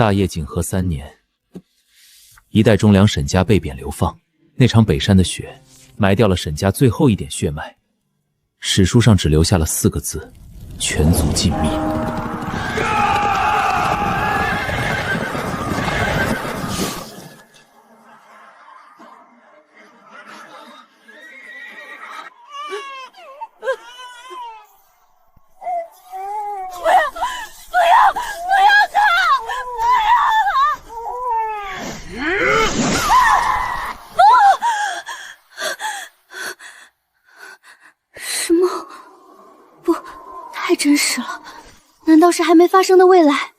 大业景和3年，一代忠良沈家被贬流放，那场北山的雪埋掉了沈家最后一点血脉，史书上只留下了4个字：全族尽灭。真实了，难道是还没发生的未来？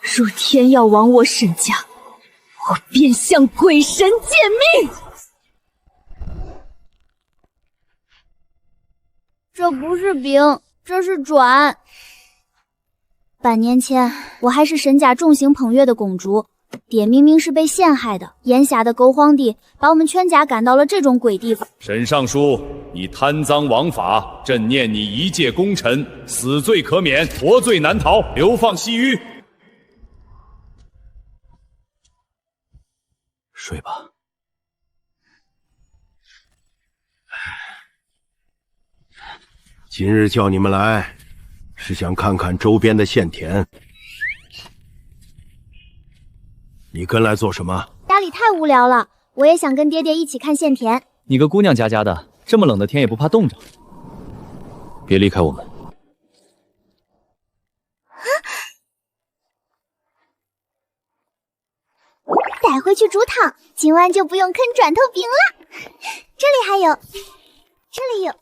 若天要亡我沈家，我便向鬼神贱命！这不是饼，这是转。半年前，我还是沈家众星捧月的公主，爹明明是被陷害的，眼下的狗皇帝把我们全家赶到了这种鬼地方。沈尚书，你贪赃枉法，朕念你一介功臣，死罪可免，活罪难逃，流放西域。睡吧。今日叫你们来，是想看看周边的县田。你跟来做什么？家里太无聊了，我也想跟爹爹一起看县田。你个姑娘家家的，这么冷的天也不怕冻着。别离开我们。带回去煮汤，今晚就不用啃砖头饼了。这里还有，这里有。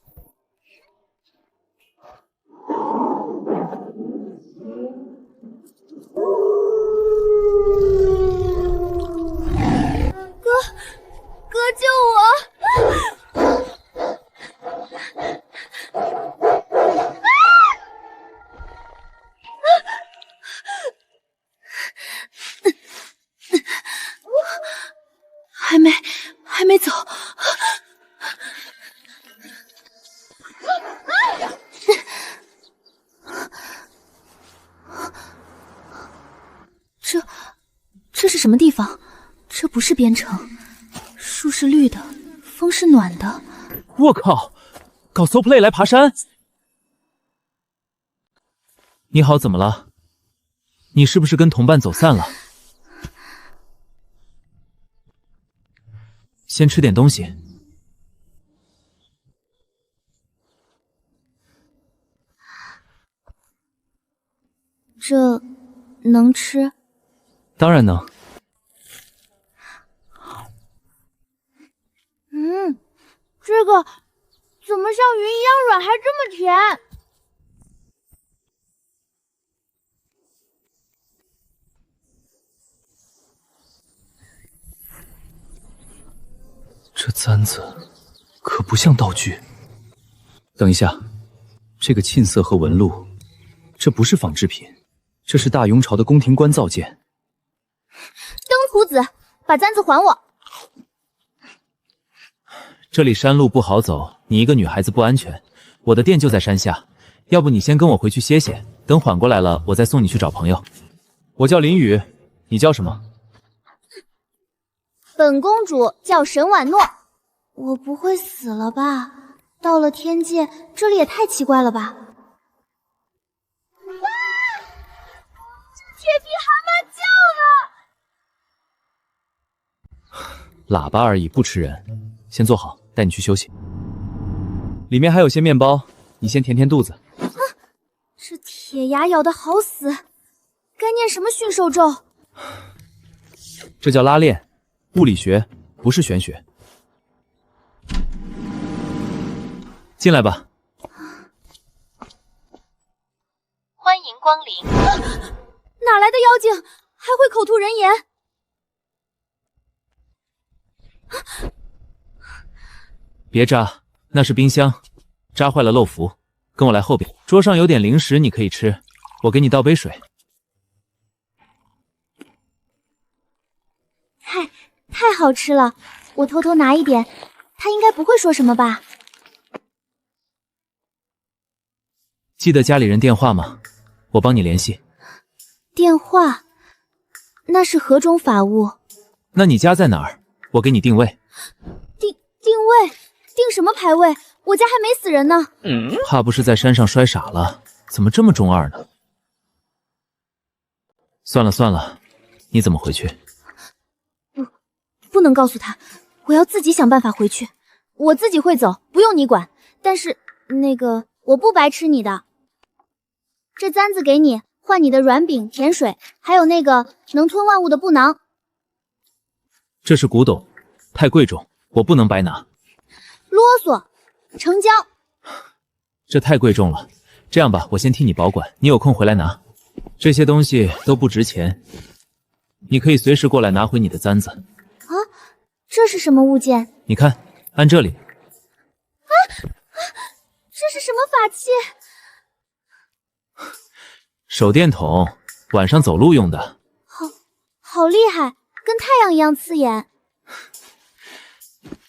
哥救我！还没走。这是什么地方？这不是边城。树是绿的，风是暖的。我靠，搞 so play 来爬山？你好，怎么了？你是不是跟同伴走散了？先吃点东西。这能吃？当然能。这个怎么像云一样软，还这么甜？这簪子可不像道具。等一下，这个沁色和纹路，这不是仿制品，这是大雍朝的宫廷官造件。登徒子，把簪子还我！这里山路不好走，你一个女孩子不安全。我的店就在山下，要不你先跟我回去歇歇，等缓过来了，我再送你去找朋友。我叫林雨，你叫什么？本公主叫沈婉诺。我不会死了吧？到了天界，这里也太奇怪了吧！啊！铁皮蛤蟆叫了！喇叭而已，不吃人。先坐好，带你去休息。里面还有些面包，你先填填肚子。啊！这铁牙咬得好死，该念什么驯兽咒？这叫拉练，物理学，不是玄学。进来吧。欢迎光临。哪来的妖精，还会口吐人言？别扎，那是冰箱，扎坏了漏符。跟我来后边，桌上有点零食，你可以吃。我给你倒杯水。太好吃了，我偷偷拿一点，他应该不会说什么吧？记得家里人电话吗？我帮你联系。电话？那是何种法物？那你家在哪儿？我给你定位。定位？定什么牌位？我家还没死人呢。怕不是在山上摔傻了？怎么这么中二呢？算了，你怎么回去？不能告诉他，我要自己想办法回去。我自己会走，不用你管。但是我不白吃你的。这簪子给你，换你的软饼、甜水，还有那个能吞万物的布囊。这是古董，太贵重，我不能白拿。啰嗦，成交。这太贵重了，这样吧，我先替你保管，你有空回来拿。这些东西都不值钱，你可以随时过来拿回你的簪子。啊，这是什么物件？你看，按这里。这是什么法器？手电筒，晚上走路用的。好厉害，跟太阳一样刺眼。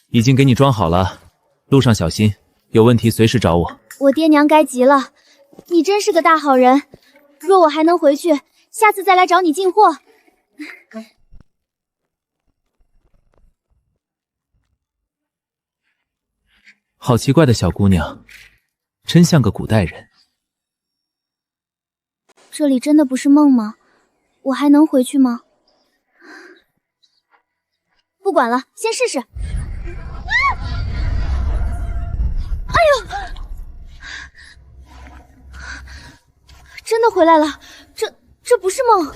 已经给你装好了，路上小心，有问题随时找我。我爹娘该急了，你真是个大好人。若我还能回去，下次再来找你进货。好奇怪的小姑娘，真像个古代人。这里真的不是梦吗？我还能回去吗？不管了，先试试。哎呦！真的回来了，这不是梦。你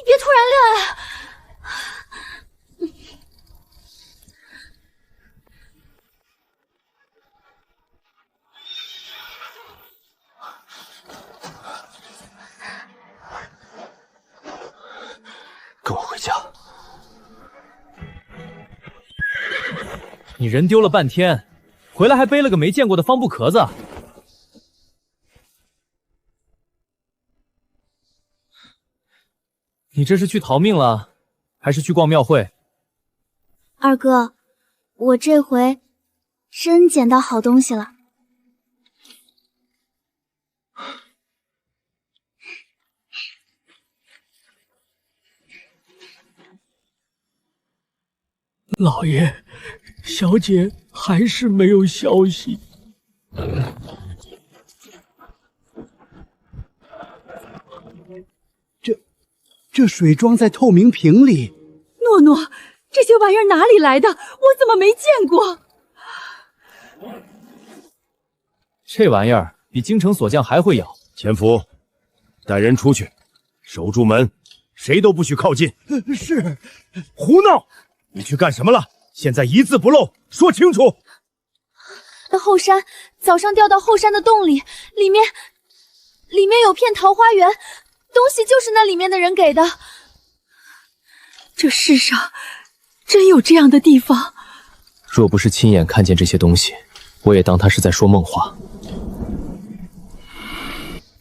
别突然恋爱。跟我回家。你人丢了半天，回来还背了个没见过的方布壳子。你这是去逃命了，还是去逛庙会？二哥，我这回真捡到好东西了。老爷，小姐还是没有消息。这水装在透明瓶里。诺诺，这些玩意儿哪里来的？我怎么没见过？这玩意儿比京城锁匠还会咬。潜伏，带人出去，守住门，谁都不许靠近。是。胡闹！你去干什么了？现在一字不漏，说清楚。后山，早上掉到后山的洞里，里面有片桃花源，东西就是那里面的人给的。这世上真有这样的地方？若不是亲眼看见这些东西，我也当他是在说梦话。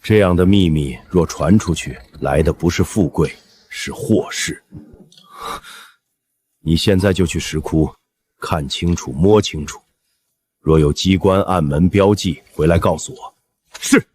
这样的秘密若传出去，来的不是富贵，是祸事。你现在就去石窟，看清楚，摸清楚。若有机关暗门标记，回来告诉我。是。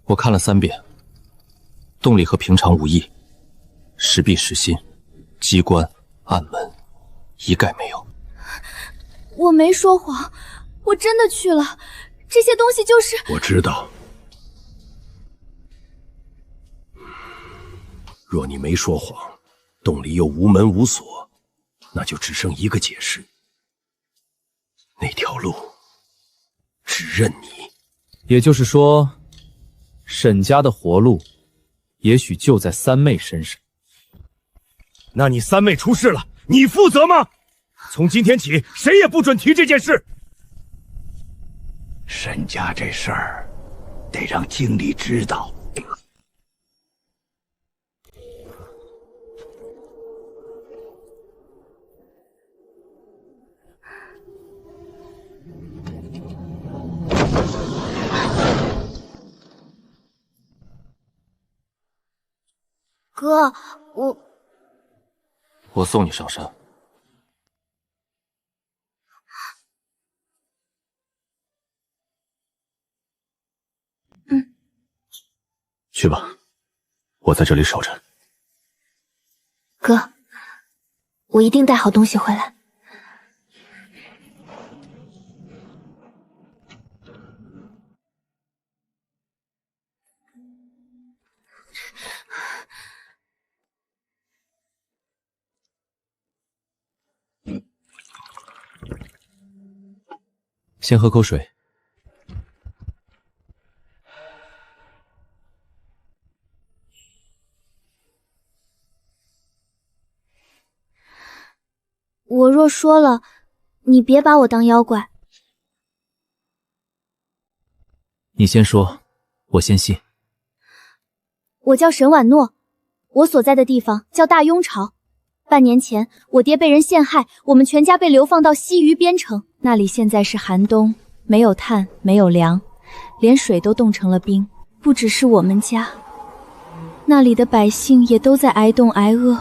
我看了3遍，洞里和平常无异，石壁石心，机关暗门一概没有。我没说谎，我真的去了，这些东西就是……我知道。若你没说谎，洞里又无门无锁，那就只剩一个解释：那条路只认你。也就是说，沈家的活路，也许就在三妹身上。那你三妹出事了，你负责吗？从今天起，谁也不准提这件事。沈家这事儿，得让经理知道。哥，我送你上山。去吧，我在这里守着。哥，我一定带好东西回来。先喝口水。我若说了，你别把我当妖怪。你先说，我先信。我叫沈婉诺，我所在的地方叫大雍巢。半年前，我爹被人陷害，我们全家被流放到西隅边城。那里现在是寒冬，没有炭，没有粮，连水都冻成了冰。不只是我们家，那里的百姓也都在挨冻挨饿，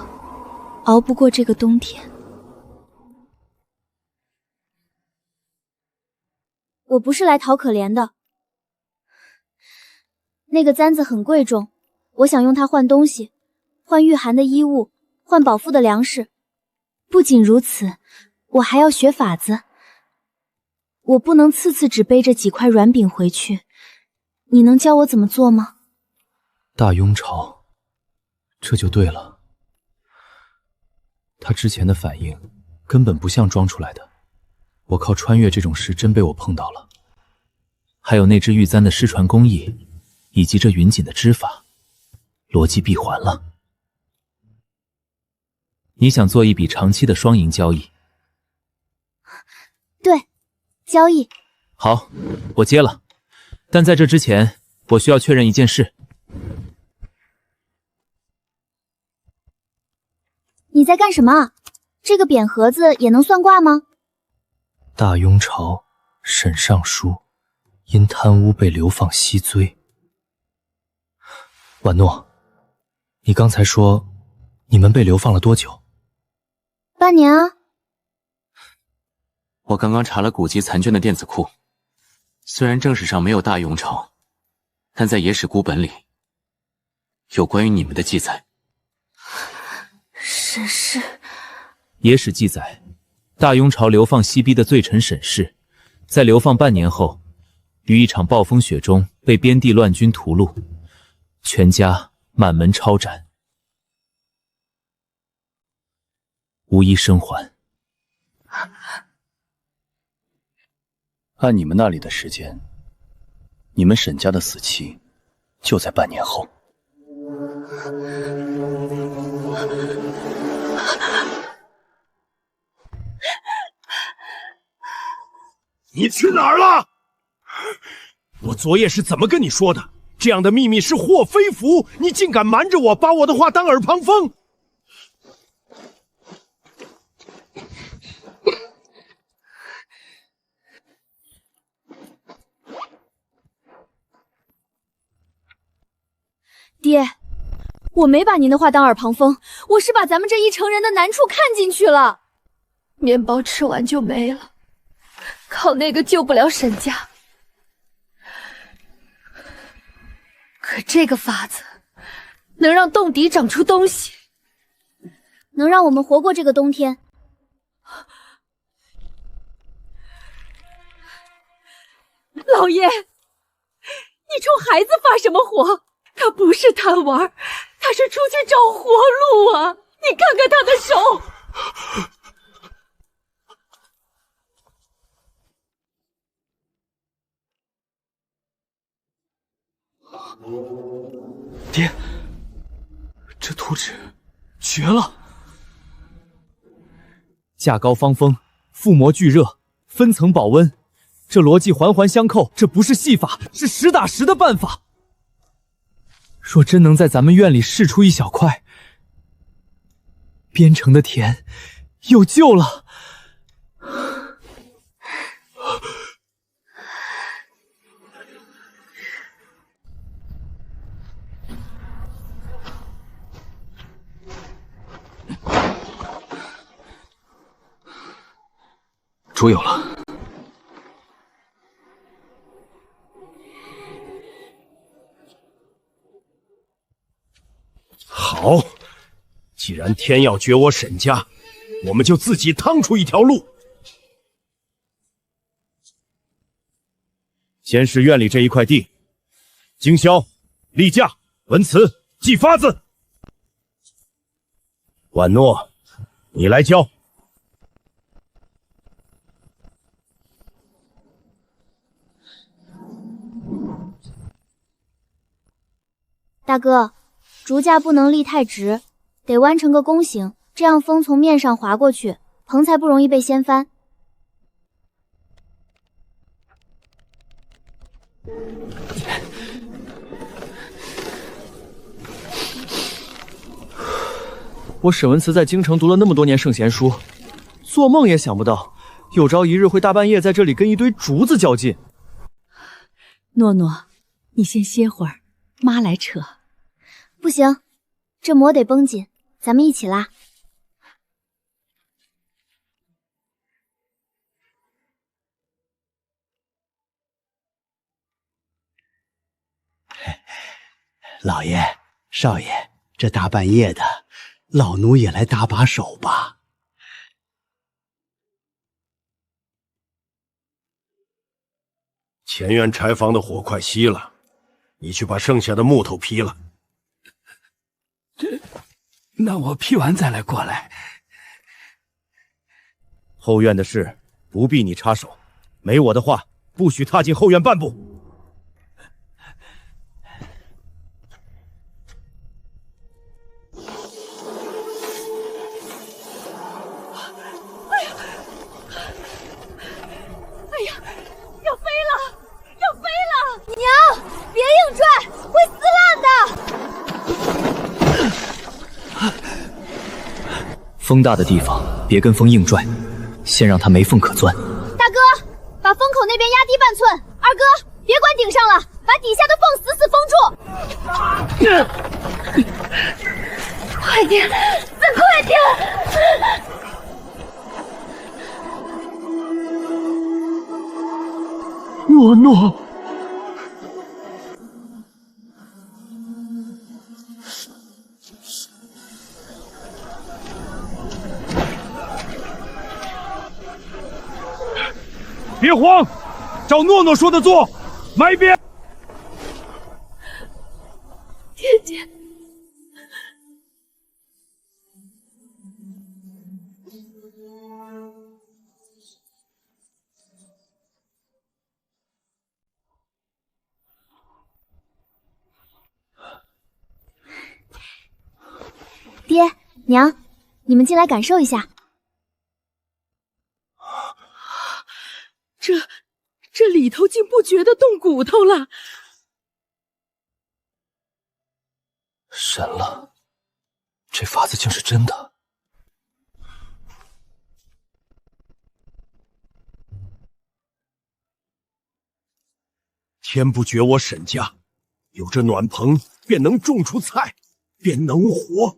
熬不过这个冬天。我不是来讨可怜的。那个簪子很贵重，我想用它换东西，换御寒的衣物，换饱腹的粮食。不仅如此，我还要学法子。我不能次次只背着几块软饼回去，你能教我怎么做吗？大雍巢，这就对了。他之前的反应根本不像装出来的。我靠穿越这种事真被我碰到了。还有那只玉簪的失传工艺，以及这云锦的织法，逻辑闭环了。你想做一笔长期的双赢交易？对，交易。好，我接了。但在这之前，我需要确认一件事。你在干什么？这个匾盒子也能算卦吗？大雍巢沈尚书因贪污被流放西睢。婉诺，你刚才说你们被流放了多久？半年啊。我刚刚查了古籍残卷的电子库，虽然正史上没有大雍巢，但在野史孤本里有关于你们的记载。沈氏。野史记载，大雍巢流放西逼的罪臣沈氏，在流放半年后，于一场暴风雪中被边地乱军屠戮，全家满门抄斩，无一生还。按你们那里的时间，你们沈家的死期就在半年后。你去哪儿了？我昨夜是怎么跟你说的？这样的秘密是祸非福，你竟敢瞒着我，把我的话当耳旁风。爹，我没把您的话当耳旁风，我是把咱们这一城人的难处看进去了。面包吃完就没了，靠那个救不了沈家。可这个法子能让洞底长出东西，能让我们活过这个冬天。老爷，你冲孩子发什么火？他不是贪玩，他是出去找活路啊！你看看他的手。爹，这图纸绝了！价高方风，附魔聚热，分层保温，这逻辑环环相扣，这不是戏法，是实打实的办法。若真能在咱们院里试出一小块，边城的田有救了。猪有了。好，既然天要绝我沈家，我们就自己趟出一条路。先是院里这一块地，经销、立价、文辞、计发子。婉诺，你来交。大哥，竹架不能立太直，得弯成个弓形，这样风从面上划过去，棚才不容易被掀翻。我沈文慈在京城读了那么多年圣贤书，做梦也想不到，有朝一日会大半夜在这里跟一堆竹子较劲。诺诺，你先歇会儿，妈来扯。不行，这膜得绷紧，咱们一起拉。老爷、少爷，这大半夜的，老奴也来搭把手吧。前院柴房的火快熄了，你去把剩下的木头劈了。那我劈完再来过来。后院的事不必你插手，没我的话，不许踏进后院半步。娘，别硬拽，会撕烂的。风大的地方别跟风硬拽，先让它没缝可钻。大哥，把风口那边压低半寸。二哥，别管顶上了，把底下的缝死死封住。快点，再快点！诺诺。别慌，照诺诺说的做，埋边。爹爹，爹娘，你们进来感受一下。这里头竟不觉得动骨头了。神了，这法子竟是真的。天不绝我沈家，有这暖棚便能种出菜，便能活。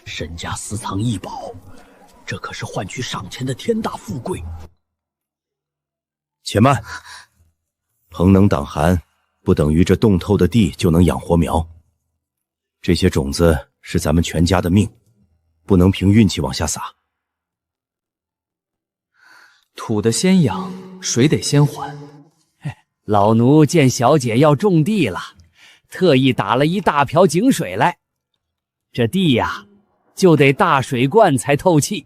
沈家私藏异宝，这可是换取上千的天大富贵。且慢，棚能挡寒，不等于这冻透的地就能养活苗。这些种子是咱们全家的命，不能凭运气往下撒。土得先养，水得先还。老奴见小姐要种地了，特意打了一大瓢井水来。这地呀，就得大水灌才透气。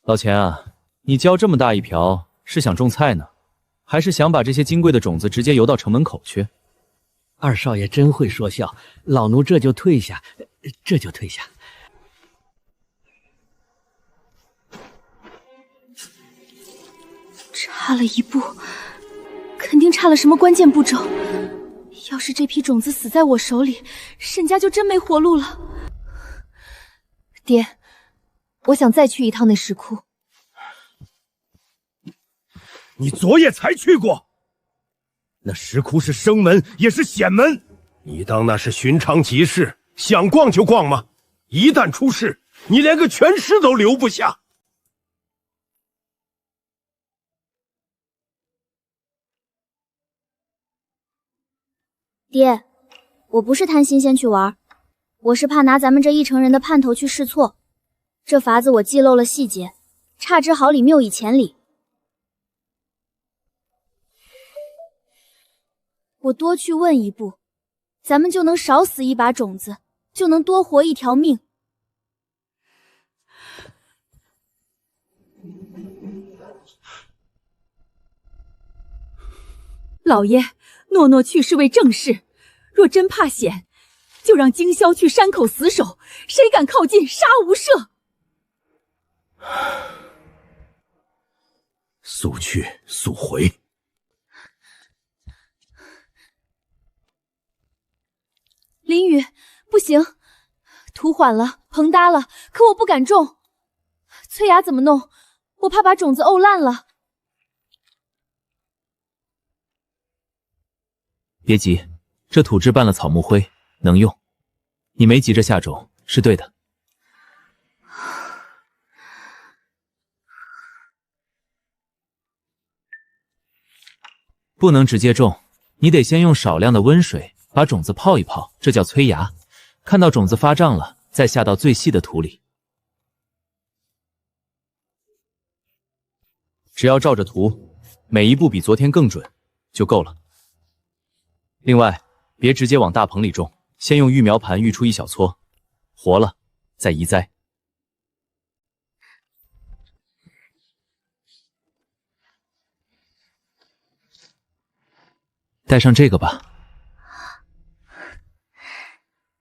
老钱啊，你浇这么大一瓢，是想种菜呢，还是想把这些金贵的种子直接邮到城门口去？二少爷真会说笑，老奴这就退下，这就退下。差了一步，肯定差了什么关键步骤。要是这批种子死在我手里，沈家就真没活路了。爹，我想再去一趟那石窟。你昨夜才去过，那石窟是生门，也是显门，你当那是寻常集市，想逛就逛吗？一旦出事，你连个全尸都留不下。爹，我不是贪新鲜去玩，我是怕拿咱们这一成人的盼头去试错。这法子我记漏了细节，差之毫厘，谬以千里。我多去问一步，咱们就能少死一把种子，就能多活一条命。老爷，诺诺去是为正事，若真怕险，就让京霄去山口死守，谁敢靠近，杀无赦。速去速回。林雨，不行，土缓了，棚搭了，可我不敢种。催芽怎么弄？我怕把种子沤烂了。别急，这土质拌了草木灰，能用。你没急着下种是对的。不能直接种，你得先用少量的温水把种子泡一泡，这叫催芽。看到种子发胀了，再下到最细的土里。只要照着图，每一步比昨天更准，就够了。另外，别直接往大棚里种，先用育苗盘育出一小撮，活了再移栽。带上这个吧。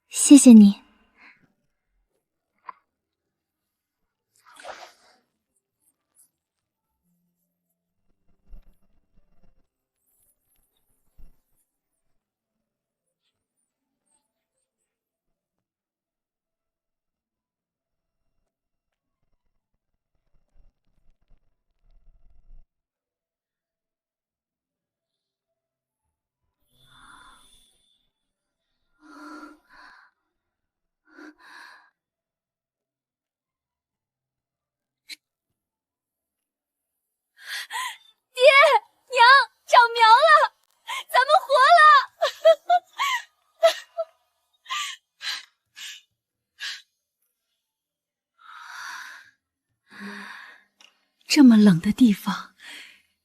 谢谢你。爹娘长苗了，咱们活了！这么冷的地方，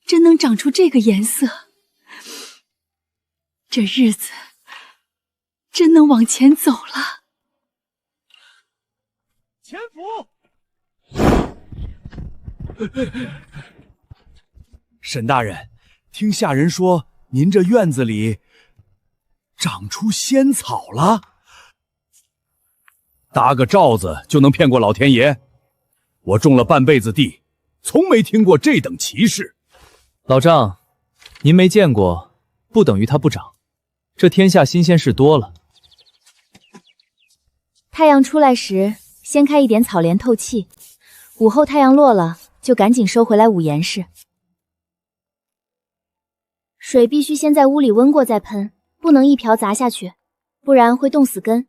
真能长出这个颜色，这日子真能往前走了。前府。沈大人，听下人说您这院子里长出仙草了，搭个罩子就能骗过老天爷？我种了半辈子地，从没听过这等奇事。老丈，您没见过，不等于它不长。这天下新鲜事多了。太阳出来时，先开一点草莲透气；午后太阳落了，就赶紧收回来捂严实。水必须先在屋里温过再喷，不能一瓢砸下去，不然会冻死根。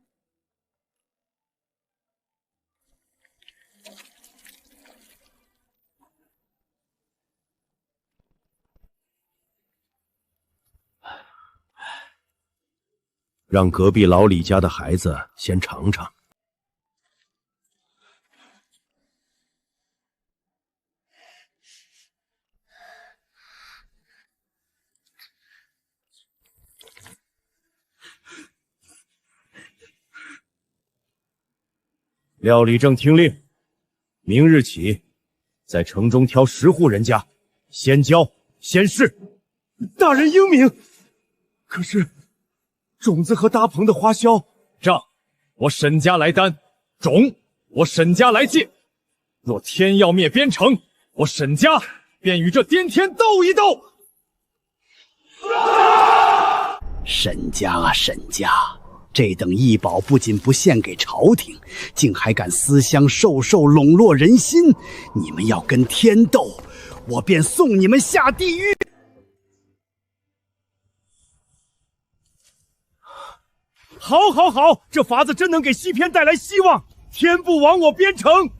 让隔壁老李家的孩子先尝尝。廖理正听令，明日起，在城中挑10户人家，先交先试。大人英明。可是种子和搭棚的花销，账我沈家来担，种我沈家来借。若天要灭边城，我沈家便与这颠天斗一斗。沈家啊沈家，这等异宝不仅不献给朝廷，竟还敢私相授受，笼络人心。你们要跟天斗，我便送你们下地狱。好，好，好，这法子真能给西偏带来希望，天不亡我边城。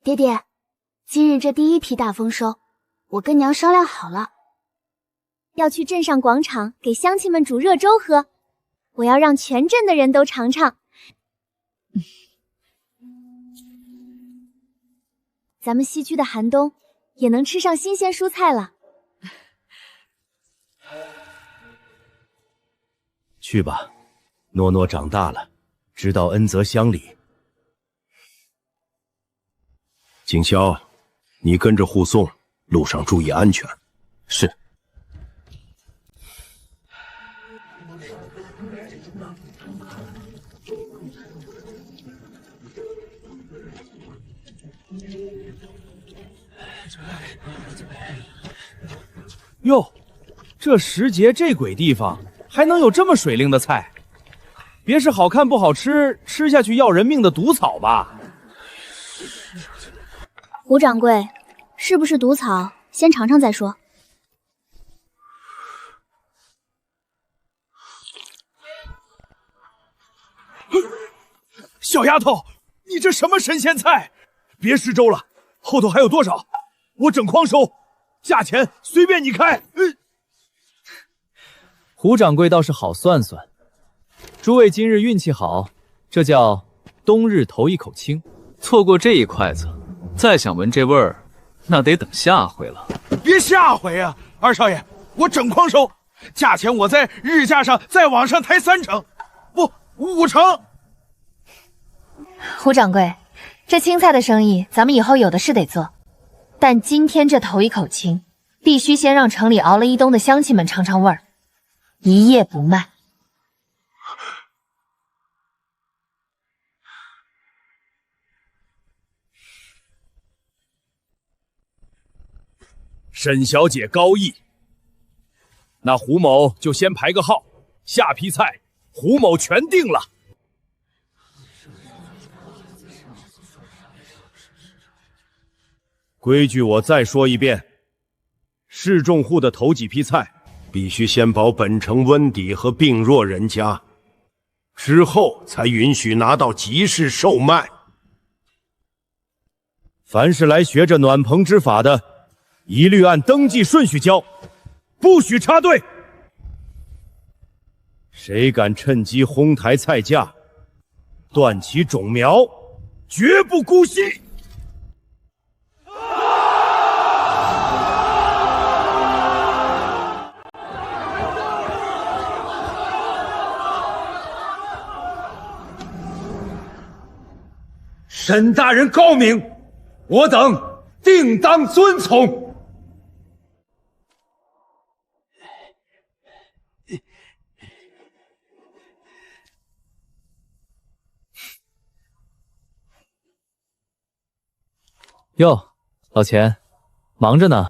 爹爹，今日这第一批大丰收，我跟娘商量好了，要去镇上广场给乡亲们煮热粥喝，我要让全镇的人都尝尝。咱们西区的寒冬也能吃上新鲜蔬菜了。去吧，诺诺长大了，知道恩泽乡里。景霄，你跟着护送，路上注意安全。是。哟，这时节这鬼地方还能有这么水灵的菜？别是好看不好吃，吃下去要人命的毒草吧？胡掌柜，是不是毒草？先尝尝再说。小丫头，你这什么神仙菜？别施粥了，后头还有多少？我整筐收，价钱随便你开。胡掌柜倒是好算算，诸位今日运气好，这叫冬日头一口清。错过这一筷子，再想闻这味儿，那得等下回了。别下回啊，二少爷，我整筐收，价钱我在日价上再往上抬3成，不5成。胡掌柜，这青菜的生意咱们以后有的是得做，但今天这头一口清，必须先让城里熬了一冬的乡亲们尝尝味儿，一夜不卖。沈小姐高意，那胡某就先排个号，下批菜胡某全定了。规矩我再说一遍，市重户的头几批菜必须先保本城温底和病弱人家，之后才允许拿到集市售卖。凡是来学这暖棚之法的，一律按登记顺序交，不许插队。谁敢趁机哄抬菜价，断其种苗，绝不姑息。沈大人高明，我等定当遵从。哟，老钱，忙着呢。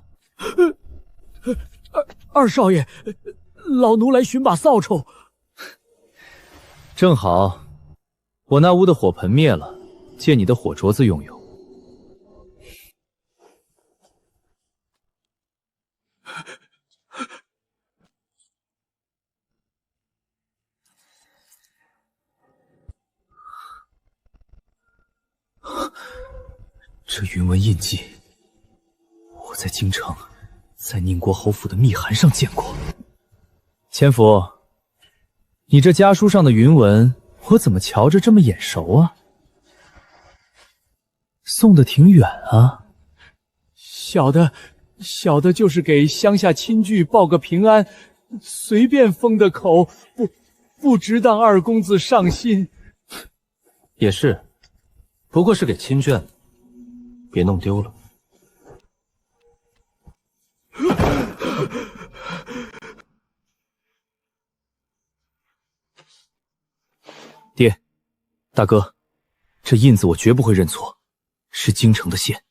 二少爷，老奴来寻把扫帚。正好，我那屋的火盆灭了，借你的火镯子用用。这云纹印记，我在京城，在宁国侯府的密函上见过。千福，你这家书上的云纹，我怎么瞧着这么眼熟啊？送的挺远啊。小的就是给乡下亲眷报个平安，随便封的口，不值当二公子上心。也是，不过是给亲眷，别弄丢了。爹，大哥，这印子我绝不会认错，是京城的线。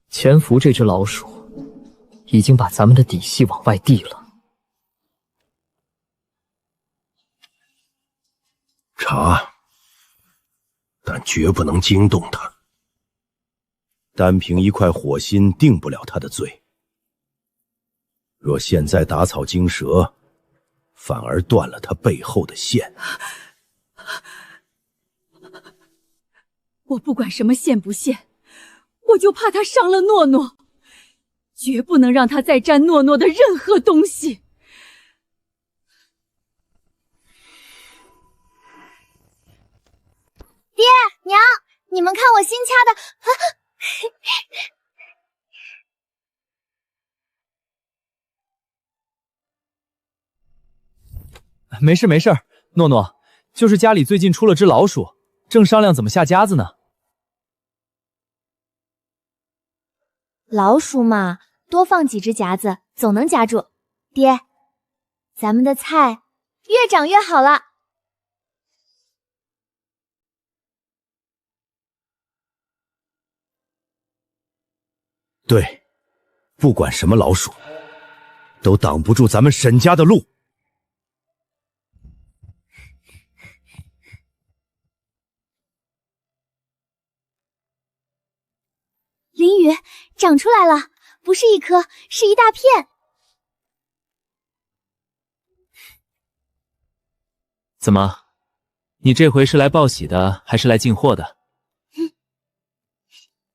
潜伏这只老鼠，已经把咱们的底细往外递了。查，但绝不能惊动他。单凭一块火心定不了他的罪。若现在打草惊蛇，反而断了他背后的线。我不管什么线不线，我就怕他伤了诺诺，绝不能让他再沾诺诺的任何东西。爹娘，你们看我新掐的没事没事，诺诺，就是家里最近出了只老鼠，正商量怎么下夹子呢。老鼠嘛，多放几只夹子，总能夹住。爹，咱们的菜越长越好了。对，不管什么老鼠，都挡不住咱们沈家的路。林雨，长出来了，不是一颗，是一大片。怎么，你这回是来报喜的，还是来进货的？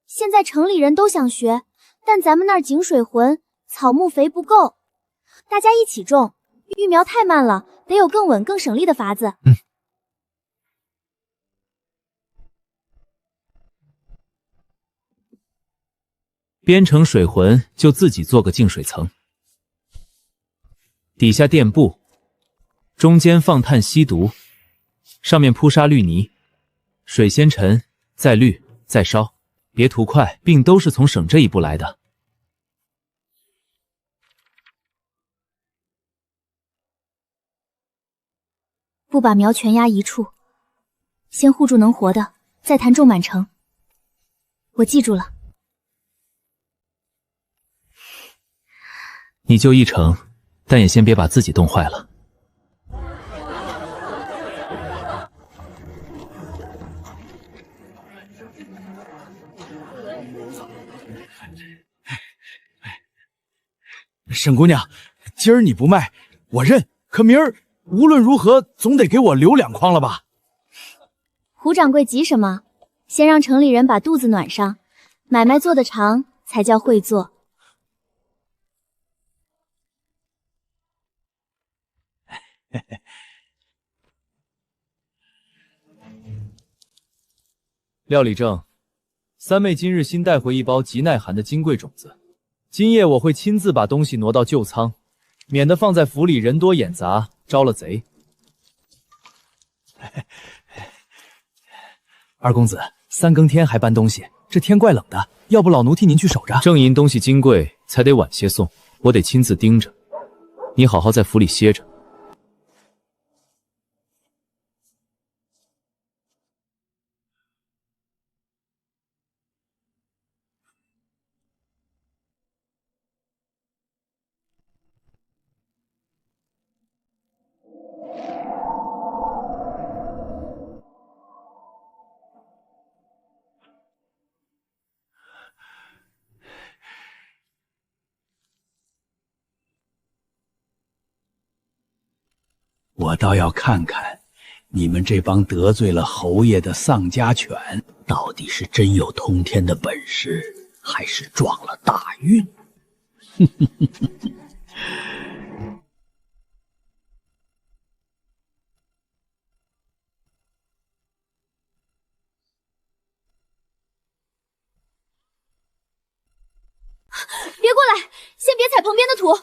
现在城里人都想学，但咱们那儿井水浑，草木肥不够，大家一起种，育苗太慢了，得有更稳、更省力的法子。编成水浑就自己做个净水层，底下垫布，中间放碳吸毒，上面铺沙滤泥，水先沉，再滤，再烧，别图快，并都是从省这一步来的。不把苗全压一处，先护住能活的，再谈种满成。我记住了。你就一成，但也先别把自己冻坏了。沈姑娘，今儿你不卖，我认。可明儿无论如何总得给我留2筐了吧？胡掌柜急什么？先让城里人把肚子暖上，买卖做得长才叫会做。料理正，三妹今日新带回一包极耐寒的金桂种子，今夜我会亲自把东西挪到旧仓，免得放在府里人多眼杂，招了贼。二公子，3更天还搬东西，这天怪冷的，要不老奴替您去守着？正银东西金贵，才得晚些送，我得亲自盯着。你好好在府里歇着。我倒要看看，你们这帮得罪了侯爷的丧家犬，到底是真有通天的本事，还是撞了大运？别过来，先别踩旁边的土。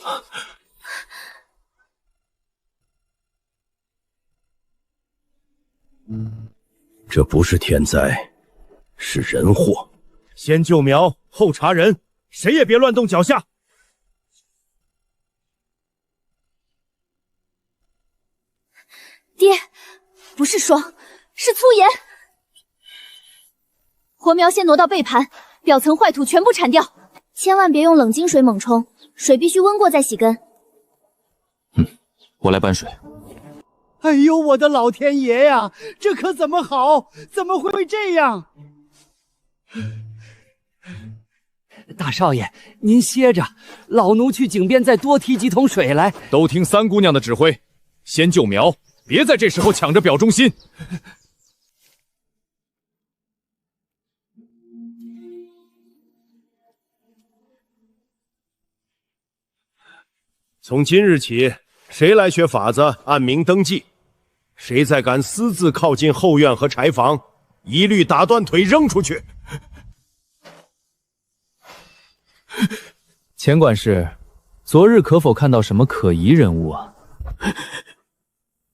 这不是天灾，是人祸。先救苗，后查人，谁也别乱动脚下。爹，不是霜，是粗盐。活苗先挪到背盘，表层坏土全部铲掉，千万别用冷金水猛冲，水必须温过再洗根。我来搬水。哎呦，我的老天爷呀，这可怎么好？怎么会这样？大少爷，您歇着，老奴去井边再多提几桶水来。都听三姑娘的指挥，先救苗，别在这时候抢着表忠心。从今日起，谁来学法子，按名登记。谁再敢私自靠近后院和柴房，一律打断腿扔出去。钱管事，昨日可否看到什么可疑人物啊？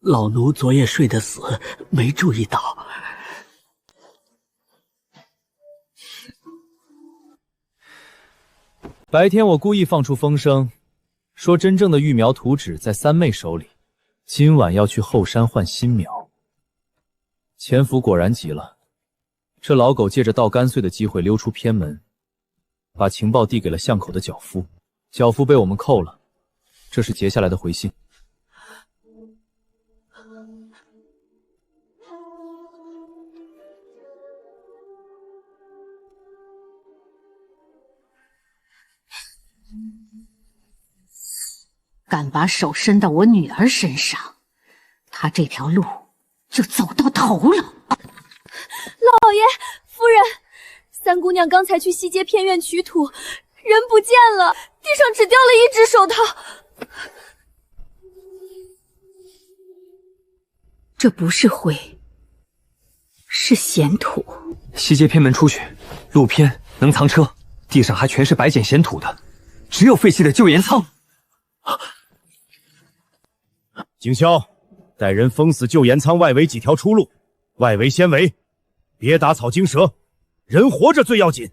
老奴昨夜睡得死，没注意到。白天我故意放出风声，说真正的育苗图纸在三妹手里，今晚要去后山换新苗。钱府果然急了，这老狗借着倒干碎的机会溜出偏门，把情报递给了巷口的脚夫，脚夫被我们扣了，这是截下来的回信。敢把手伸到我女儿身上，她这条路就走到头了。老爷、夫人，三姑娘刚才去西街偏院取土，人不见了，地上只掉了一只手套。这不是灰，是咸土。西街偏门出去，路偏能藏车，地上还全是白碱咸土的，只有废弃的旧盐仓。景霄，带人封死旧盐仓外围几条出路，外围先围，别打草惊蛇，人活着最要紧。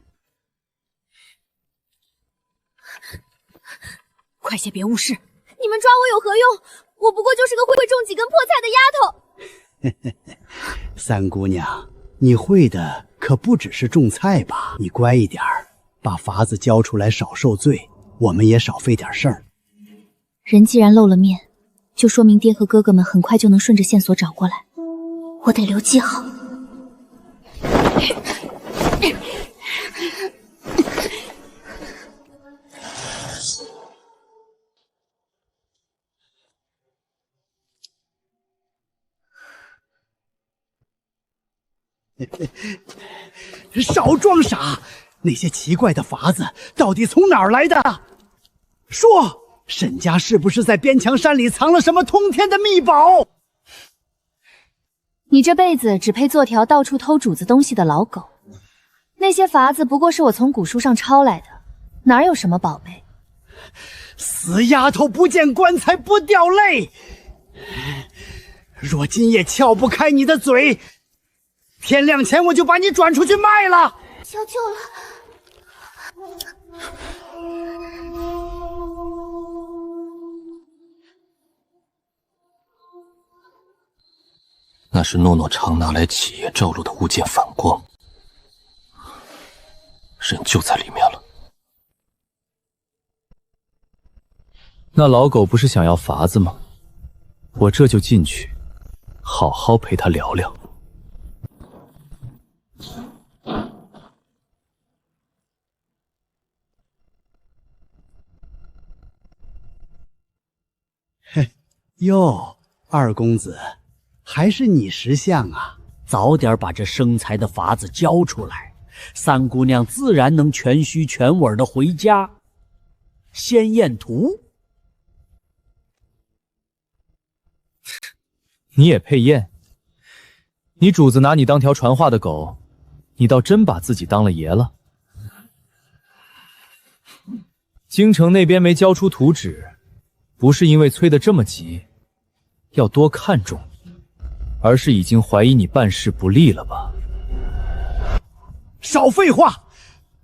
快些，别误事！你们抓我有何用？我不过就是个会种几根破菜的丫头。三姑娘，你会的可不只是种菜吧？你乖一点儿，把法子交出来，少受罪，我们也少费点事儿。人既然露了面，就说明爹和哥哥们很快就能顺着线索找过来，我得留记好。少装傻！那些奇怪的法子到底从哪儿来的？说！沈家是不是在边墙山里藏了什么通天的秘宝？你这辈子只配做条到处偷主子东西的老狗。那些法子不过是我从古书上抄来的，哪有什么宝贝？死丫头，不见棺材不掉泪！若今夜撬不开你的嘴，天亮前我就把你转出去卖了。求求了！那是诺诺常拿来企业照露的物件反光，人就在里面了。那老狗不是想要法子吗？我这就进去，好好陪他聊聊。嘿，哟，二公子。还是你识相啊！早点把这生财的法子交出来，三姑娘自然能全须全尾的回家。先验图，你也配验？你主子拿你当条传话的狗，你倒真把自己当了爷了。京城那边没交出图纸，不是因为催得这么急，要多看重你。而是已经怀疑你办事不力了吧？少废话，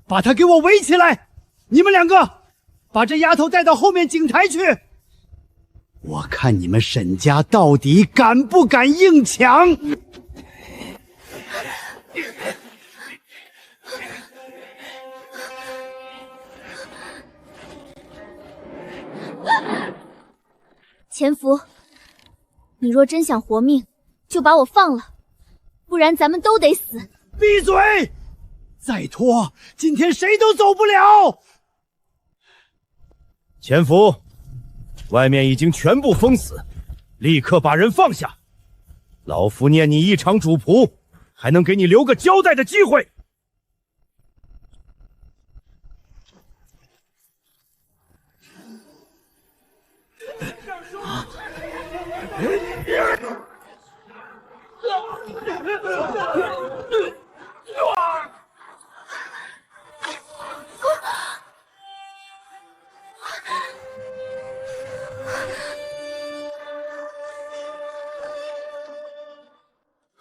把他给我围起来！你们两个，把这丫头带到后面井台去。我看你们沈家到底敢不敢硬抢！潜伏，你若真想活命，就把我放了，不然咱们都得死！闭嘴！再拖，今天谁都走不了。潜伏，外面已经全部封死，立刻把人放下。老夫念你一场主仆，还能给你留个交代的机会。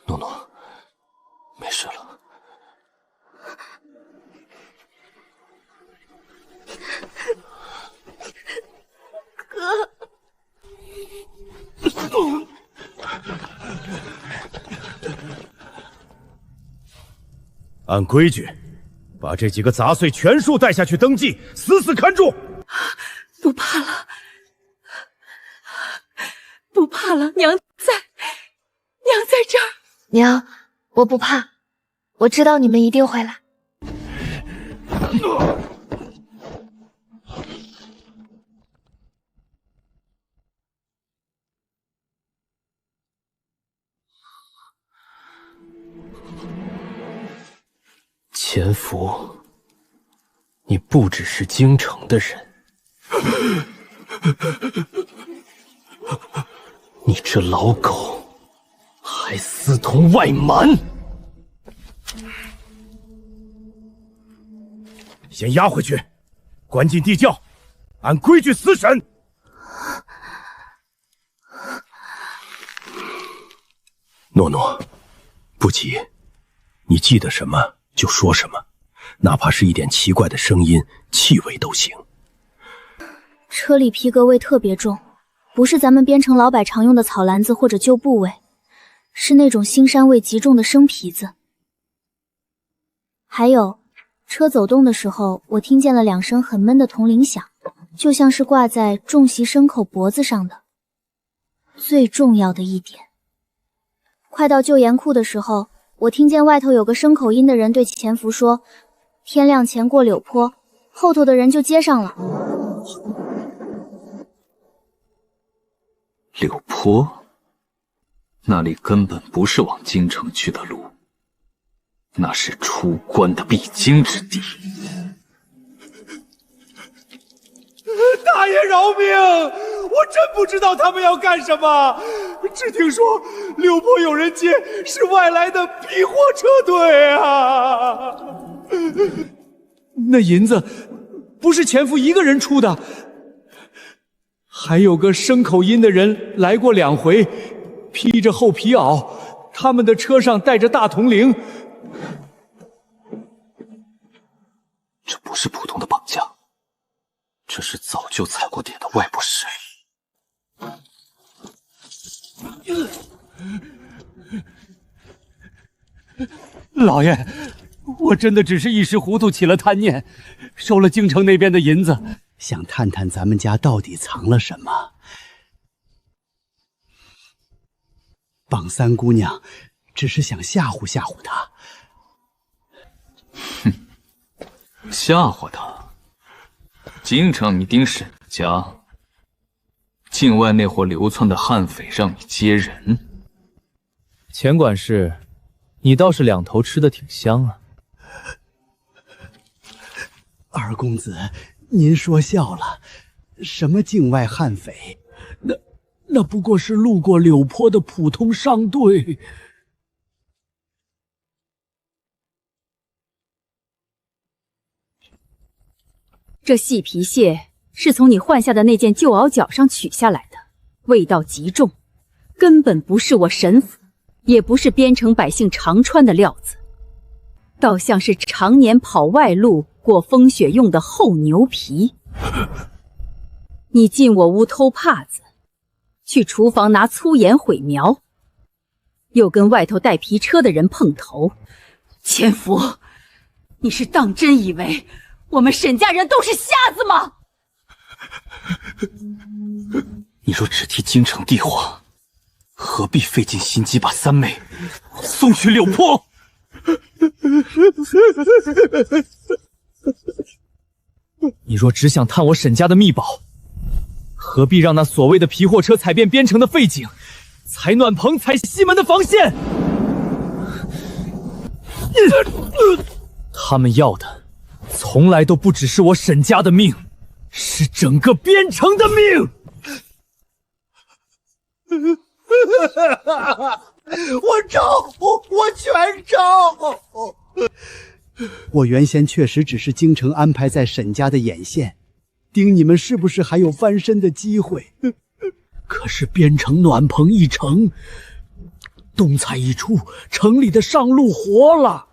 诺诺，没事了。哥。按规矩，把这几个杂碎全数带下去登记，死死看住。不怕了，不怕了，娘在这儿。娘，我不怕，我知道你们一定会来。潜伏，你不只是京城的人，你这老狗还私通外蛮！先押回去，关进地窖，按规矩死审。诺诺，不急，你记得什么就说什么，哪怕是一点奇怪的声音、气味都行。车里皮革味特别重，不是咱们边城老百常用的草篮子或者旧布味，是那种腥膻味极重的生皮子。还有，车走动的时候，我听见了2声很闷的铜铃响，就像是挂在重袭牲口脖子上的。最重要的一点，快到旧盐库的时候，我听见外头有个生口音的人对潜伏说：“天亮前过柳坡。”后头的人就接上了。柳坡，那里根本不是往京城去的路，那是出关的必经之地。大爷饶命！我真不知道他们要干什么，只听说柳坡有人接，是外来的批货车队啊！那银子不是潜伏一个人出的，还有个生口音的人来过2回，披着厚皮袄，他们的车上带着大铜铃。这不是普通的绑架，这是早就踩过点的外部势力。老爷，我真的只是一时糊涂起了贪念，收了京城那边的银子，想探探咱们家到底藏了什么。绑三姑娘只是想吓唬吓唬她。哼，吓唬她？京城你盯沈家，境外那伙流窜的悍匪让你接人。钱管事，你倒是2头吃得挺香啊。二公子，您说笑了，什么境外悍匪？那不过是路过柳坡的普通商队。这细皮蟹是从你换下的那件旧袄脚上取下来的，味道极重，根本不是我沈府，也不是边城百姓常穿的料子，倒像是常年跑外路过风雪用的厚牛皮。你进我屋偷帕子，去厨房拿粗盐毁苗，又跟外头带皮车的人碰头。潜伏，你是当真以为我们沈家人都是瞎子吗？你若只替京城地话，何必费尽心机把三妹送去柳坡？你若只想探我沈家的秘宝，何必让那所谓的皮货车踩遍边城的废井，踩暖棚，踩西门的防线？他们要的，从来都不只是我沈家的命，是整个边城的命。我招，我全招。我原先确实只是京城安排在沈家的眼线，盯你们是不是还有翻身的机会。可是边城暖棚一成，东菜一出，城里的上路活了。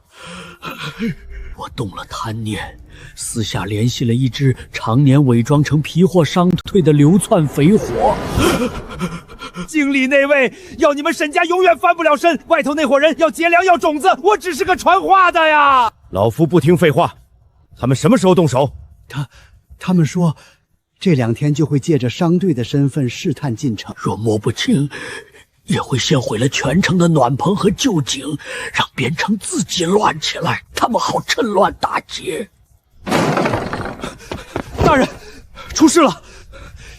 我动了贪念，私下联系了一只常年伪装成皮货商队的流窜肥火。经理那位要你们沈家永远翻不了身，外头那伙人要劫粮要种子，我只是个传话的呀。老夫不听废话，他们什么时候动手？他们说，这2天就会借着商队的身份试探进城，若摸不清，也会先毁了全城的暖棚和旧井，让边城自己乱起来，他们好趁乱打劫。大人，出事了！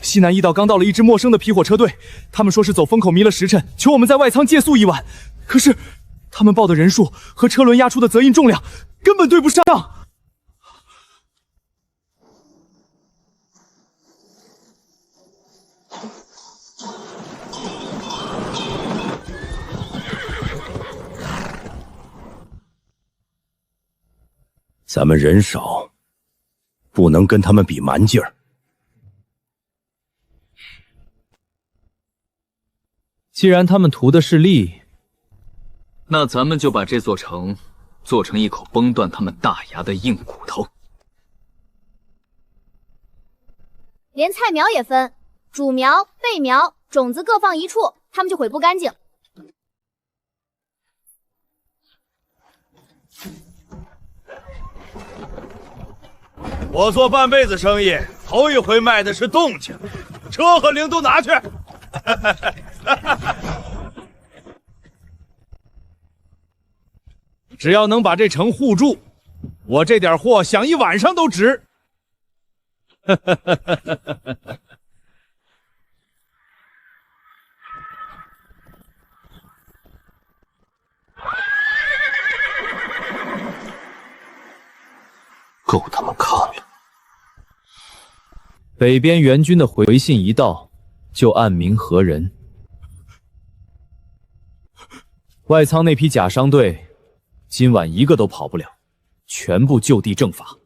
西南驿道刚到了一支陌生的皮火车队，他们说是走风口迷了时辰，求我们在外仓借宿一晚。可是，他们报的人数和车轮压出的泽印重量根本对不上。咱们人少，不能跟他们比蛮劲儿。既然他们图的是利，那咱们就把这座城做成一口崩断他们大牙的硬骨头。连菜苗也分，主苗、备苗、种子各放一处，他们就毁不干净。我做半辈子生意，头一回卖的是动静，车和铃都拿去。只要能把这城护住，我这点货想一晚上都值。够他们看了。北边援军的回信一到，就暗明何人。外仓那批假商队，今晚一个都跑不了，全部就地正法。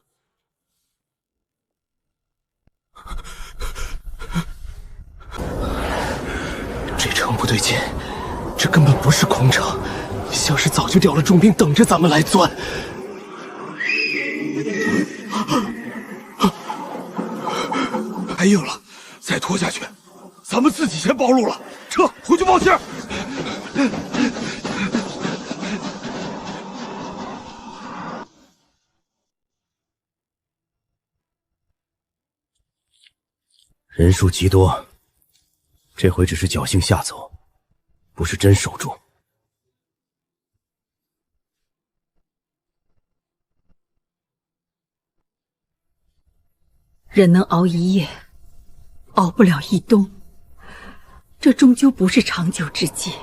这城不对劲，这根本不是空城，像是早就调了重兵等着咱们来钻。没有了，再拖下去，咱们自己先暴露了。撤，回去报信儿。人数极多，这回只是侥幸下走，不是真守住。人能熬一夜，熬不了一冬，这终究不是长久之计。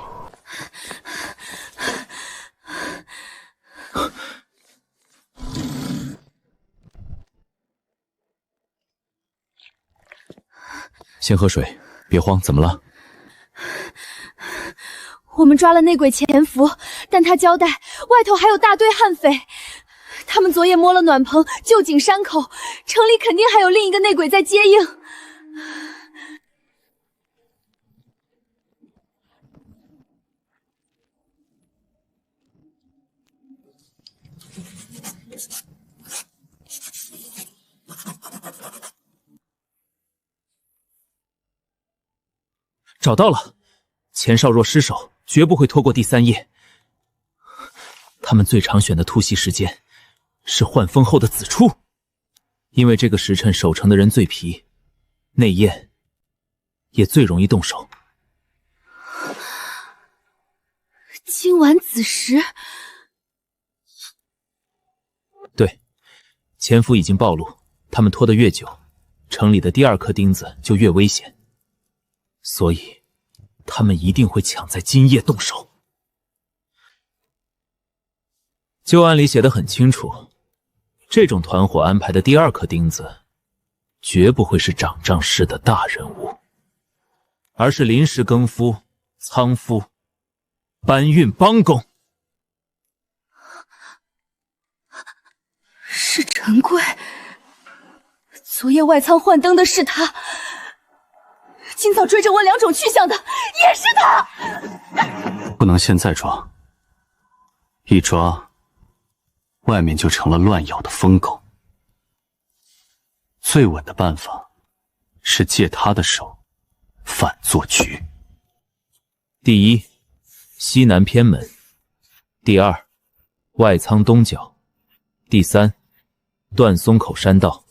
先喝水，别慌，怎么了？我们抓了内鬼潜伏，但他交代外头还有大堆悍匪。他们昨夜摸了暖棚、旧井山口，城里肯定还有另一个内鬼在接应。找到了，钱少若失手，绝不会拖过第3夜。他们最常选的突袭时间是换风后的子初，因为这个时辰守城的人最疲，内焰也最容易动手。今晚子时，对，潜伏已经暴露，他们拖得越久，城里的第二颗钉子就越危险，所以他们一定会抢在今夜动手。旧案里写得很清楚，这种团伙安排的第二颗钉子，绝不会是掌帐式的大人物，而是临时更夫、仓夫、搬运帮工。是陈贵，昨夜外仓换灯的是他，今早追着我两种去向的也是他。不能现在抓，一抓，外面就成了乱咬的疯狗。最稳的办法是借他的手反做局。第一，西南偏门；第二，外仓东角；第三，断松口山道。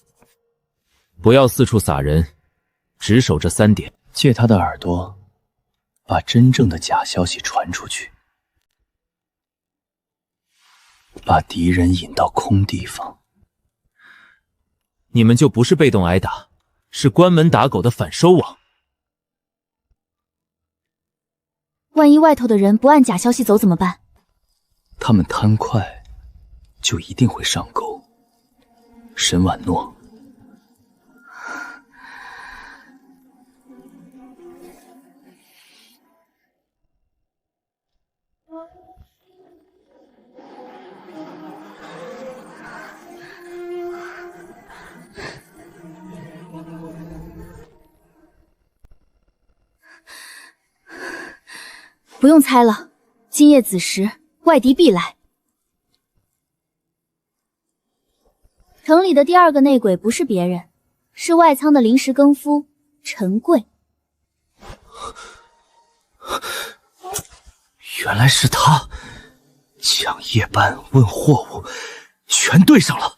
不要四处撒人，只守这3点。借他的耳朵，把真正的假消息传出去，把敌人引到空地方。你们就不是被动挨打，是关门打狗的反收网。万一外头的人不按假消息走怎么办？他们贪快，就一定会上钩。沈婉诺，不用猜了，今夜子时，外敌必来。城里的第二个内鬼不是别人，是外仓的临时更夫陈贵。原来是他！抢夜班、问货物，全对上了。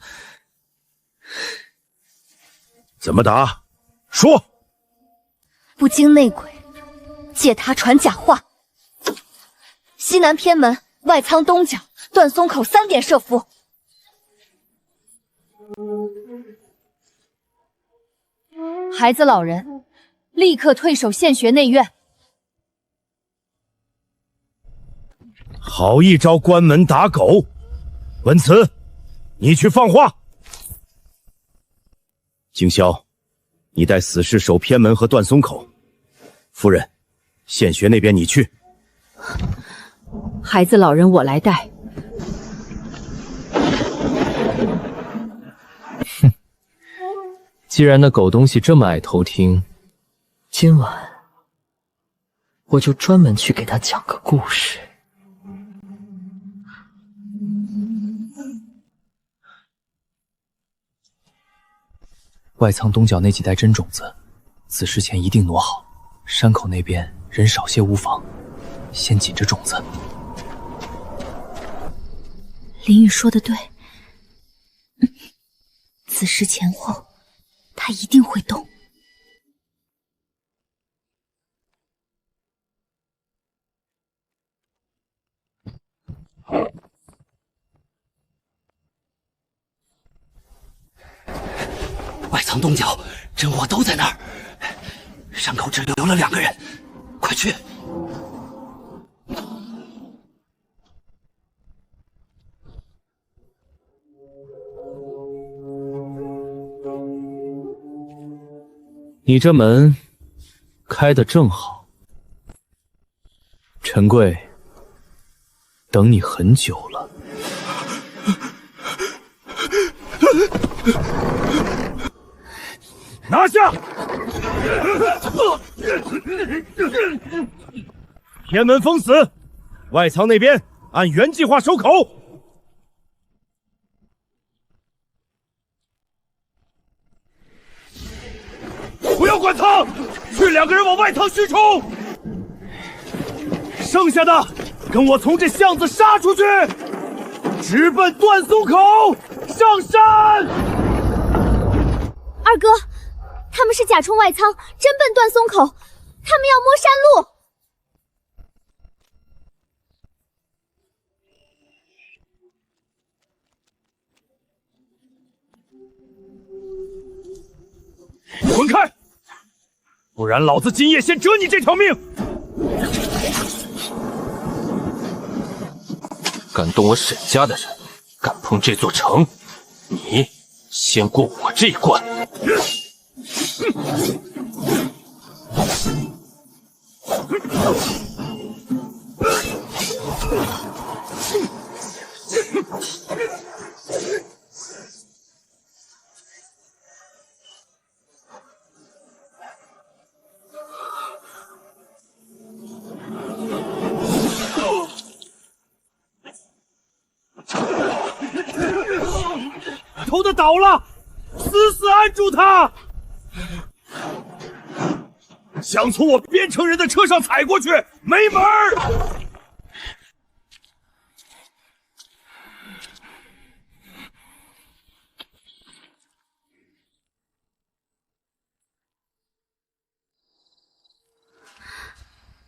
怎么打？说！不经内鬼，借他传假话。西南偏门、外仓东角、断松口3点设伏。孩子老人，立刻退守现学内院。好一招关门打狗！文慈，你去放话。景霄，你带死士守偏门和断松口。夫人，现学那边你去。孩子老人我来带。哼，既然那狗东西这么爱偷听，今晚我就专门去给他讲个故事。外仓东角那几袋真种子，子时前一定挪好。山口那边人少些无妨，先紧着种子。林雨说的对，子时前后，他一定会动。外仓东角真火都在那儿，山口只留了2个人，快去！你这门开得正好，陈贵等你很久了。拿下！偏门封死，外仓那边按原计划收口。不要管仓，去2个人往外仓虚冲。剩下的跟我从这巷子杀出去，直奔断松口，上山！二哥，他们是假充外仓，真奔断松口，他们要摸山路。滚开！不然老子今夜先折你这条命！敢动我沈家的人，敢碰这座城，你先过我这一关！头的倒了，死死按住他！想从我边城人的车上踩过去，没门儿！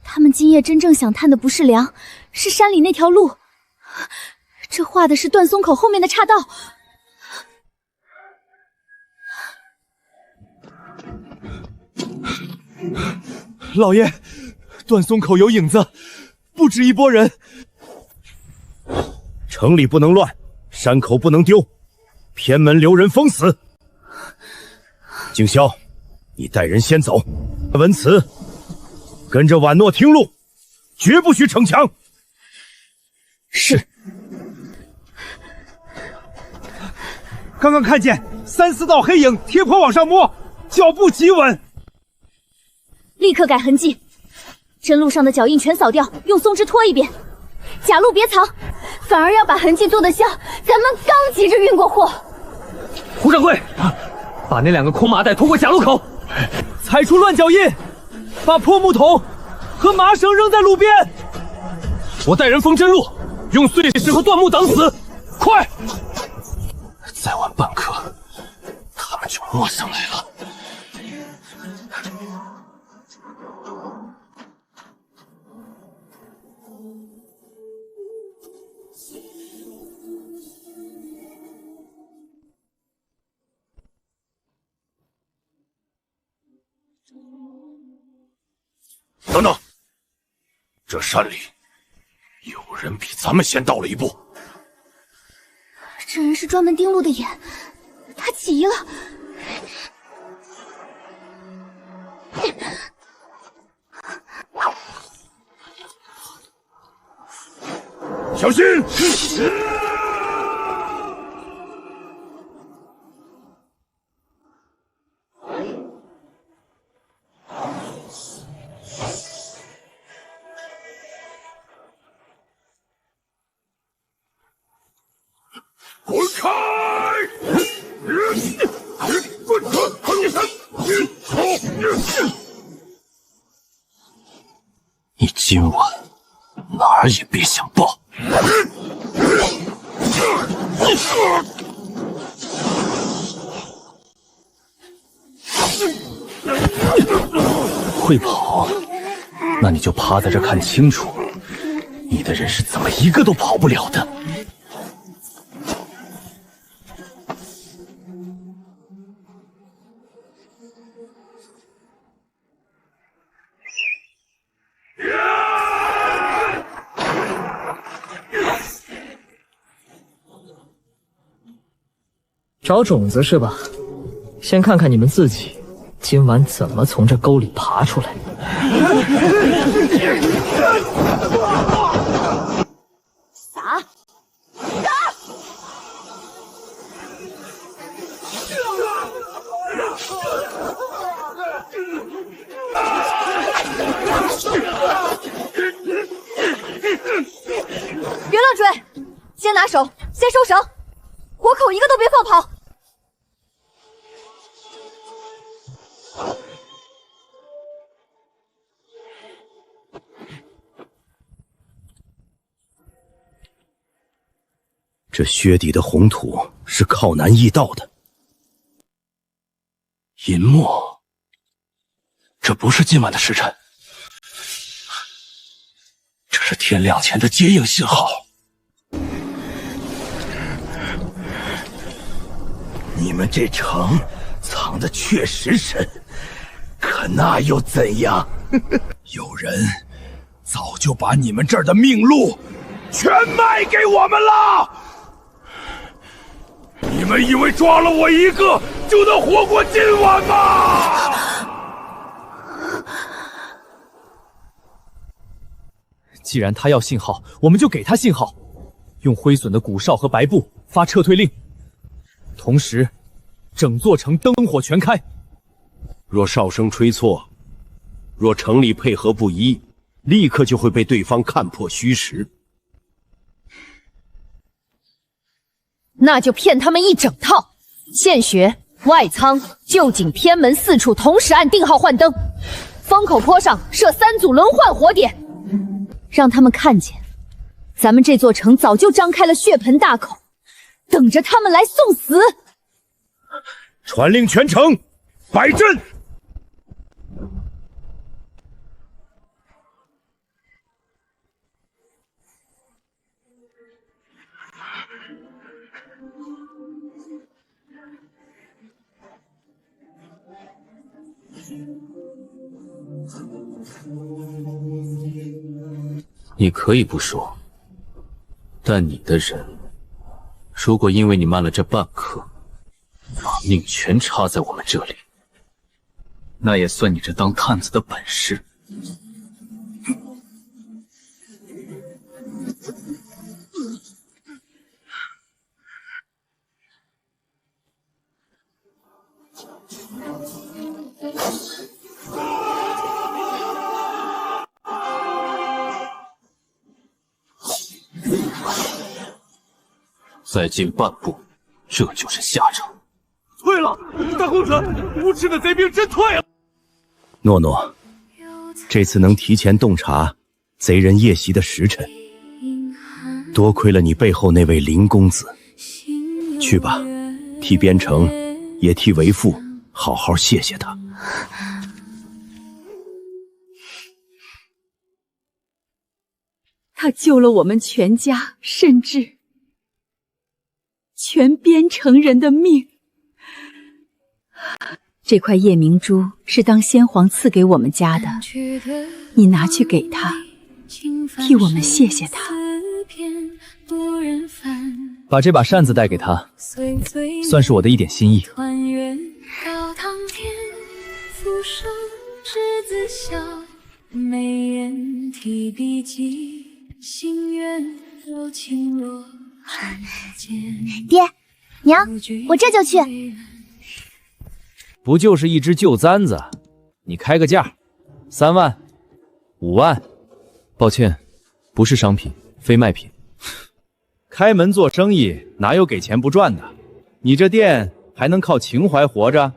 他们今夜真正想探的不是粮，是山里那条路。这画的是断松口后面的岔道。老爷，断松口有影子，不止一拨人。城里不能乱，山口不能丢，偏门留人封死。景霄，你带人先走，文辞，跟着婉诺听路，绝不许逞强。是。刚刚看见3、4道黑影贴坡往上摸，脚步极稳。立刻改痕迹，真路上的脚印全扫掉，用松枝拖一遍。假路别藏，反而要把痕迹做得像咱们刚急着运过货。胡掌柜，把那2个空麻袋拖过假路口，踩出乱脚印，把破木桶和麻绳扔在路边。我带人封真路，用碎石和断木挡死，快！再晚半刻，他们就摸上来了。等等，这山里有人比咱们先到了一步。这人是专门盯路的眼，他急了。小心！滚开！滚开！你今晚哪儿也别想报！会跑，那你就趴在这看清楚，你的人是怎么一个都跑不了的。找种子是吧？先看看你们自己今晚怎么从这沟里爬出来。撒！别乱追，先拿手，先收绳，活口一个都别放跑。这薛底的红土是靠南驿道的。银墨，这不是今晚的时辰，这是天亮前的接应信号。你们这城藏的确实深，那又怎样？有人早就把你们这儿的命路全卖给我们了。你们以为抓了我一个就能活过今晚吗？既然他要信号，我们就给他信号，用灰隼的鼓哨和白布发撤退令，同时整座城灯火全开。若哨声吹错，若城里配合不一，立刻就会被对方看破虚实。那就骗他们一整套。现学外仓、旧井、偏门4处同时按定号换灯，风口坡上设3组轮换火点，让他们看见，咱们这座城早就张开了血盆大口，等着他们来送死。传令全城摆阵。你可以不说，但你的人，如果因为你慢了这半刻，把命全插在我们这里，那也算你这当探子的本事。再进半步，这就是下场。退了，大公子，无耻的贼兵真退了。诺诺，这次能提前洞察贼人夜袭的时辰，多亏了你背后那位林公子。去吧，替边城，也替为父好好谢谢他。他救了我们全家，甚至全边城人的命。这块夜明珠是当先皇赐给我们家的，你拿去给他，替我们谢谢他。把这把扇子带给他，算是我的一点心意。爹娘，我这就去。不就是一只旧簪子，你开个价，3万、5万。抱歉，不是商品，非卖品。开门做生意哪有给钱不赚的？你这店还能靠情怀活着？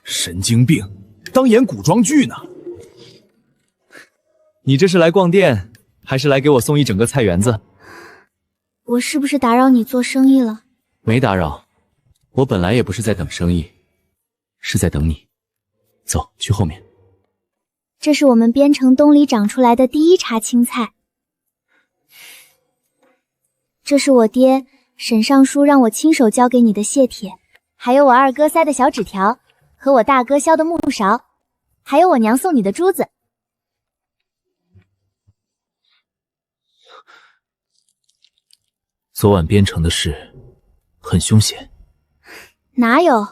神经病，当演古装剧呢。你这是来逛店，还是来给我送一整个菜园子？我是不是打扰你做生意了？没打扰，我本来也不是在等生意，是在等你。走，去后面。这是我们边城东里长出来的第一茬青菜。这是我爹沈尚书让我亲手交给你的谢帖，还有我二哥塞的小纸条，和我大哥削的木勺，还有我娘送你的珠子。昨晚边城的事很凶险。哪有？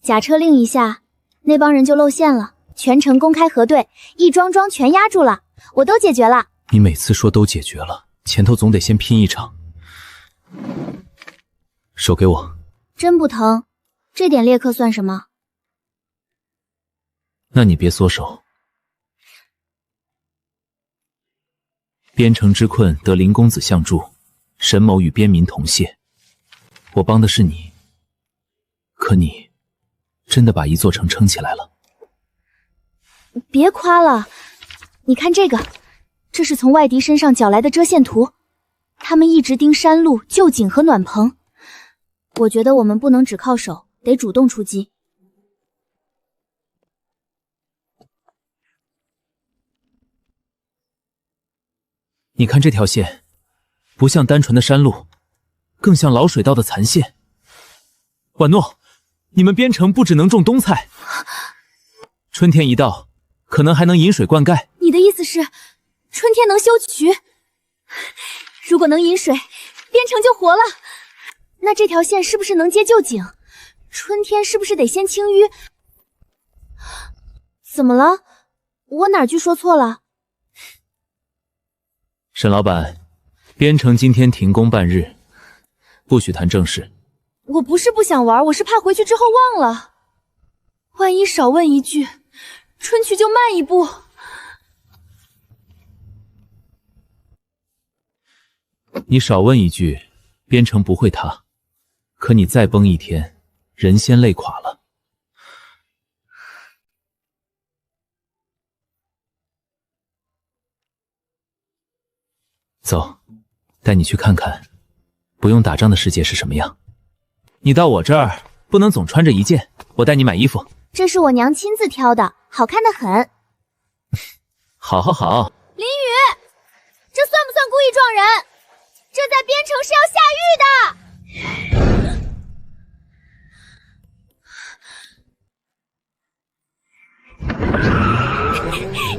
假车令一下，那帮人就露馅了，全城公开核对，一桩桩全压住了，我都解决了。你每次说都解决了，前头总得先拼一场。手给我。真不疼，这点裂刻算什么？那你别缩手。边城之困得林公子相助，沈某与边民同谢。我帮的是你，可你真的把一座城撑起来了。别夸了，你看这个，这是从外敌身上缴来的遮线图，他们一直盯山路、旧井和暖棚。我觉得我们不能只靠守，得主动出击。你看这条线，不像单纯的山路，更像老水道的残线。婉诺，你们边城不只能种冬菜，春天一到，可能还能引水灌溉。你的意思是，春天能修渠？如果能引水，边城就活了。那这条线是不是能接旧井？春天是不是得先清淤？怎么了？我哪句说错了？沈老板，边城今天停工半日，不许谈正事。我不是不想玩，我是怕回去之后忘了。万一少问一句，春去就慢一步。你少问一句，边城不会塌。可你再崩一天，人先累垮了。走，带你去看看不用打仗的世界是什么样。你到我这儿不能总穿着一件，我带你买衣服。这是我娘亲自挑的，好看得很。好好好。林雨，这算不算故意撞人？这在边城是要下狱的。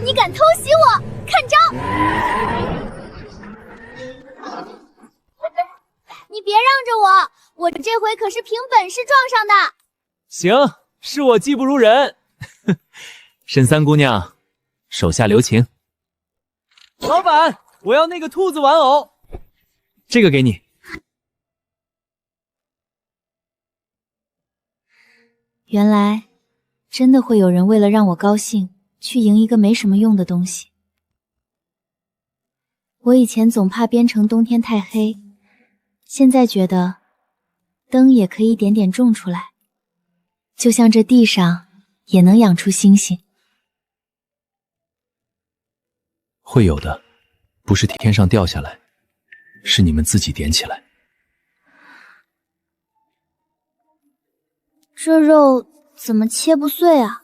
你敢偷袭我，看招！你别让着我，我这回可是凭本事撞上的。行，是我技不如人。沈三姑娘，手下留情。老板，我要那个兔子玩偶。这个给你。原来真的会有人为了让我高兴，去赢一个没什么用的东西。我以前总怕边城冬天太黑，现在觉得灯也可以点点种出来，就像这地上也能养出星星。会有的，不是天上掉下来，是你们自己点起来。这肉怎么切不碎啊？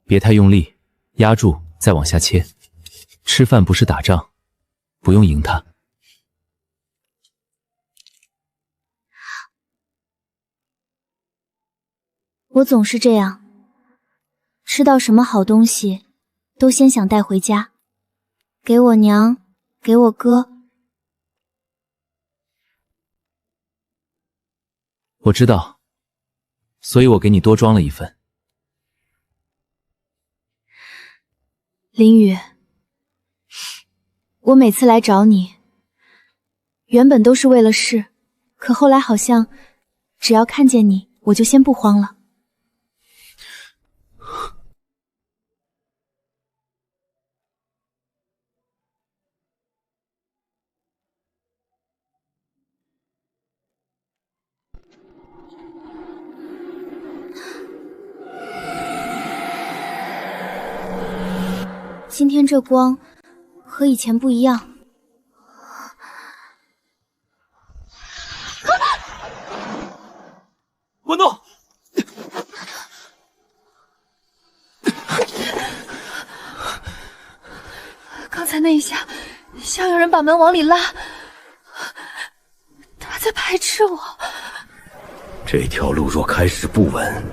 别太用力，压住，再往下切。吃饭不是打仗，不用赢它。我总是这样，吃到什么好东西，都先想带回家，给我娘，给我哥。我知道，所以我给你多装了一份。林雨，我每次来找你，原本都是为了事，可后来好像只要看见你，我就先不慌了。今天这光和以前不一样。滚动！刚才那一下，像有人把门往里拉，他在排斥我。这条路若开始不稳，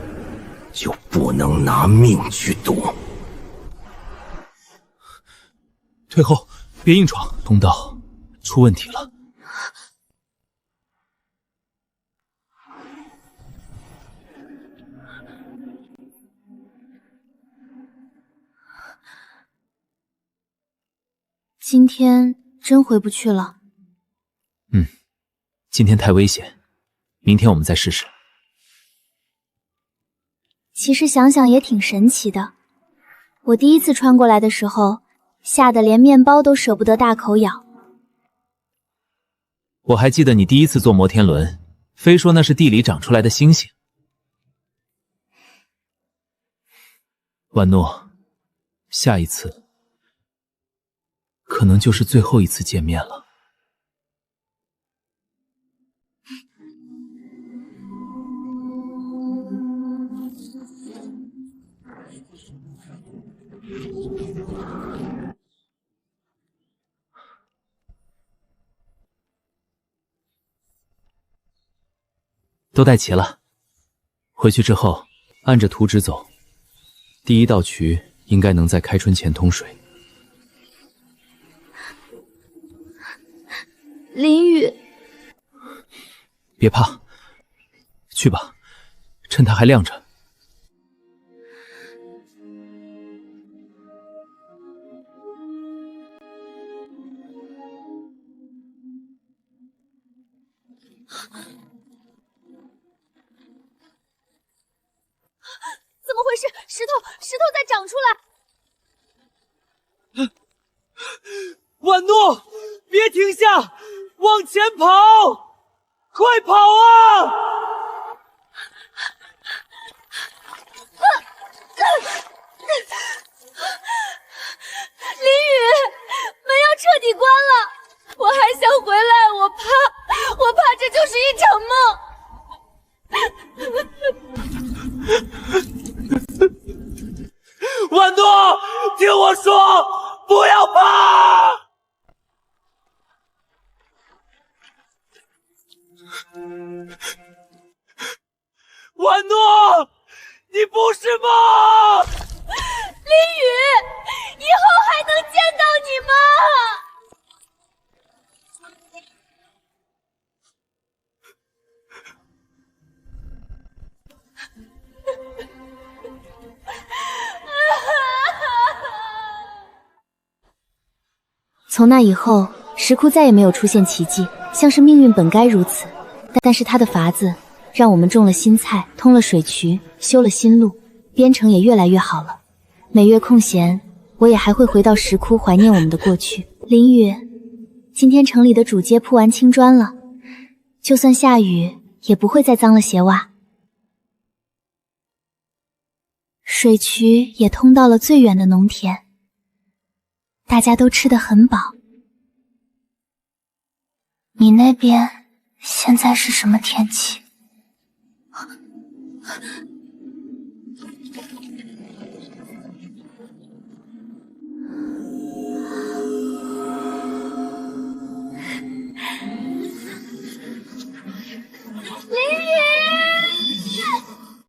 就不能拿命去赌。退后，别硬闯，通道出问题了。今天真回不去了。今天太危险，明天我们再试试。其实想想也挺神奇的，我第一次穿过来的时候，吓得连面包都舍不得大口咬。我还记得你第一次坐摩天轮，非说那是地里长出来的星星。婉诺，下一次可能就是最后一次见面了。都带齐了，回去之后按着图纸走。第一道渠应该能在开春前通水。林雨，别怕，去吧，趁它还亮着。怎么回事？石头在长出来！婉诺，别停下，往前跑，快跑啊！林雨，门要彻底关了，我还想回来，我怕这就是一场梦。婉诺，听我说，不要怕！婉诺，你不是梦！林雨，以后还能见到你吗？从那以后，石窟再也没有出现奇迹，像是命运本该如此。但是他的法子让我们种了新菜，通了水渠，修了新路，编程也越来越好了。每月空闲，我也还会回到石窟怀念我们的过去。林雨，今天城里的主街铺完青砖了，就算下雨也不会再脏了鞋袜。水渠也通到了最远的农田，大家都吃得很饱。你那边现在是什么天气？